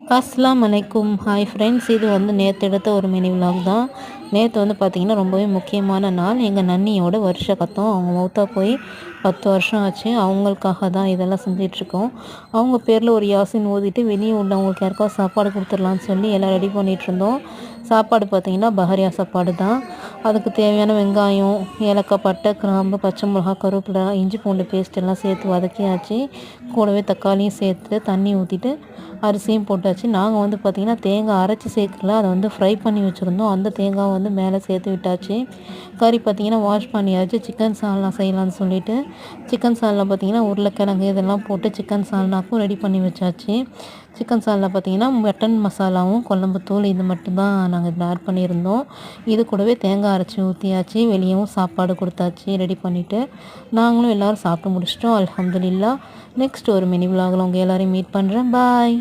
அஸ்ஸலாமு அலைக்கும். Hi friends. இது வந்து நேற்று எடுத்த ஒரு மினி விலாக் தான். நேற்று வந்து பார்த்திங்கன்னா ரொம்பவே முக்கியமான நாள். எங்கள் நன்னியோட வருஷ கத்தம். அவங்க மௌத்தா போய் 10 வருஷம் ஆச்சு. அவங்களுக்காக தான் இதெல்லாம் செஞ்சிட்ருக்கோம். அவங்க பேரில் ஒரு யாசின் ஓதிட்டு வெளியே உள்ளவங்களுக்கு யாருக்காவது சாப்பாடு கொடுத்துடலான்னு சொல்லி எல்லாம் ரெடி பண்ணிகிட்ருந்தோம். சாப்பாடு பார்த்திங்கன்னா பஹரியா சாப்பாடு தான். அதுக்கு தேவையான வெங்காயம், ஏலக்காய், பட்டை, கிராம்பு, பச்சை மிளகா, கருவேப்பிலை, இஞ்சி பூண்டு பேஸ்ட் எல்லாம் சேர்த்து வதக்கியாச்சு. கூடவே தக்காளியும் சேர்த்து தண்ணி ஊற்றிட்டு அரிசியும் போட்டாச்சு. நாங்கள் வந்து பார்த்திங்கன்னா தேங்காய் அரைச்சி சேர்க்கல, அதை வந்து ஃப்ரை பண்ணி வச்சுருந்தோம். அந்த தேங்காவை வந்து மேலே சேர்த்து விட்டாச்சு. கறி பார்த்திங்கன்னா வாஷ் பண்ணியாச்சு. சிக்கன் சால்னா செய்யலான்னு சொல்லிட்டு சிக்கன் சால்னா பார்த்திங்கன்னா உருளைக்கிழங்கு இதெல்லாம் போட்டு சிக்கன் சால்னாக்கும் ரெடி பண்ணி வச்சாச்சு. சிக்கன் சால்னா பார்த்திங்கன்னா மட்டன் மசாலாவும் குழம்புத்தூள் இது மட்டும்தான் நாங்கள் இதில் ஆட் பண்ணியிருந்தோம். இது கூடவே தேங்காய் அரைச்சி ஊற்றியாச்சு. வெளியவும் சாப்பாடு கொடுத்தாச்சு ரெடி பண்ணிவிட்டு. நாங்களும் எல்லோரும் சாப்பிட்டு முடிச்சிட்டோம். அல்ஹம்துலில்லாஹ். நெக்ஸ்ட் ஒரு மினி விலாகில் உங்கள் எல்லோரையும் மீட் பண்ணுறேன். பாய்.